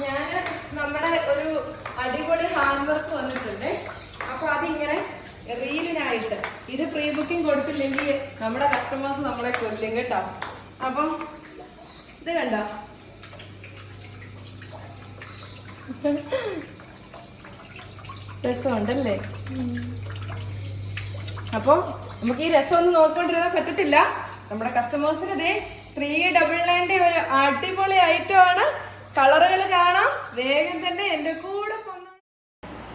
ഞാൻ നമ്മുടെ ഒരു അടിപൊളി ഹാൻഡ് വർക്ക് വന്നിട്ടുണ്ട്. അപ്പൊ അതിങ്ങനെ റീലിനായിട്ട് ഇത് പ്രീ ബുക്കിംഗ് കൊടുത്തില്ലെങ്കിൽ നമ്മുടെ കസ്റ്റമേഴ്സ് നമ്മളെ കൊല്ലും കേട്ടോ. അപ്പം ഇത് കണ്ടോ, രസമുണ്ടല്ലേ? അപ്പോൾ നമുക്ക് ഈ രസം ഒന്നും നോക്കിക്കൊണ്ടിരുന്നാൽ പറ്റത്തില്ല. നമ്മുടെ കസ്റ്റമേഴ്സിന് ഇതേ 399 ഒരു അടിപൊളി ഐറ്റം ആണ്. കളറുകൾ കാണാം. വേഗം തന്നെ എൻ്റെ കൂടെ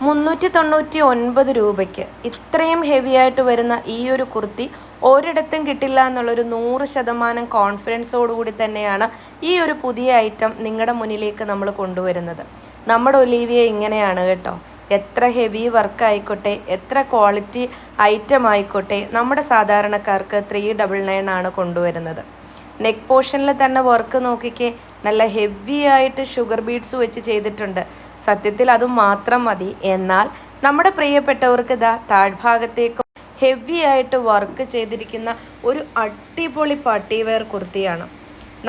399 രൂപയ്ക്ക് ഇത്രയും ഹെവി ആയിട്ട് വരുന്ന ഈ ഒരു കുർത്തി ഒരിടത്തും കിട്ടില്ല എന്നുള്ളൊരു 100% കോൺഫിഡൻസോടുകൂടി തന്നെയാണ് ഈ ഒരു പുതിയ ഐറ്റം നിങ്ങളുടെ മുന്നിലേക്ക് നമ്മൾ കൊണ്ടുവരുന്നത്. നമ്മുടെ ഒലീവിയ ഇങ്ങനെയാണ് കേട്ടോ. എത്ര ഹെവി വർക്ക് ആയിക്കോട്ടെ, എത്ര ക്വാളിറ്റി ഐറ്റം ആയിക്കോട്ടെ, നമ്മുടെ സാധാരണക്കാർക്ക് 399 ആണ് കൊണ്ടുവരുന്നത്. നെക്ക് പോർഷനിൽ തന്നെ വർക്ക് നോക്കിക്കേ, നല്ല ഹെവി ആയിട്ട് ഷുഗർ ബീഡ്സ് വെച്ച് ചെയ്തിട്ടുണ്ട്. സത്യത്തിൽ അത് മാത്രം മതി. എന്നാൽ നമ്മുടെ പ്രിയപ്പെട്ടവർക്ക് ഇതാ താഴ്ഭാഗത്തേക്കും ഹെവി ആയിട്ട് വർക്ക് ചെയ്തിരിക്കുന്ന ഒരു അടിപൊളി പാർട്ടി വെയർ കുർത്തിയാണ്.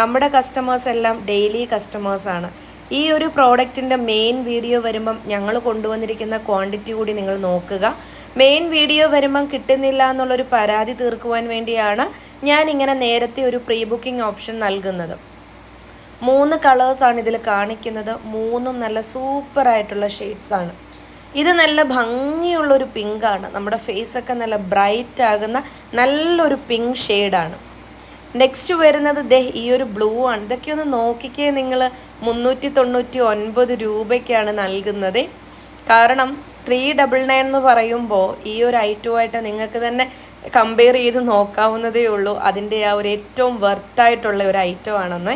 നമ്മുടെ കസ്റ്റമേഴ്സ് എല്ലാം ഡെയിലി കസ്റ്റമേഴ്സാണ്. ഈ ഒരു പ്രോഡക്റ്റിൻ്റെ മെയിൻ വീഡിയോ വരുമ്പം ഞങ്ങൾ കൊണ്ടുവന്നിരിക്കുന്ന ക്വാണ്ടിറ്റി കൂടി നിങ്ങൾ നോക്കുക. മെയിൻ വീഡിയോ വരുമ്പം കിട്ടുന്നില്ല എന്നുള്ളൊരു പരാതി തീർക്കുവാൻ വേണ്ടിയാണ് ഞാനിങ്ങനെ നേരത്തെ ഒരു പ്രീ ബുക്കിംഗ് ഓപ്ഷൻ നൽകുന്നത്. 3 കളേഴ്സാണ് ഇതിൽ കാണിക്കുന്നത്. 3ഉം നല്ല സൂപ്പറായിട്ടുള്ള ഷെയ്ഡ്സാണ്. ഇത് നല്ല ഭംഗിയുള്ളൊരു പിങ്കാണ്. നമ്മുടെ ഫേസൊക്കെ നല്ല ബ്രൈറ്റ് ആകുന്ന നല്ലൊരു പിങ്ക് ഷെയ്ഡാണ്. നെക്സ്റ്റ് വരുന്നത് ഈ ഒരു ബ്ലൂ ആണ്. ഇതൊക്കെ ഒന്ന് നോക്കിക്കേ നിങ്ങൾ. 399 രൂപയ്ക്കാണ് നൽകുന്നത്. കാരണം 399 എന്ന് പറയുമ്പോൾ ഈ ഒരു ഐറ്റവുമായിട്ട് നിങ്ങൾക്ക് തന്നെ കമ്പയർ ചെയ്ത് നോക്കാവുന്നതേ ഉള്ളൂ. അതിൻ്റെ ആ ഒരു ഏറ്റവും വർത്തായിട്ടുള്ള ഒരു ഐറ്റം ആണെന്ന്.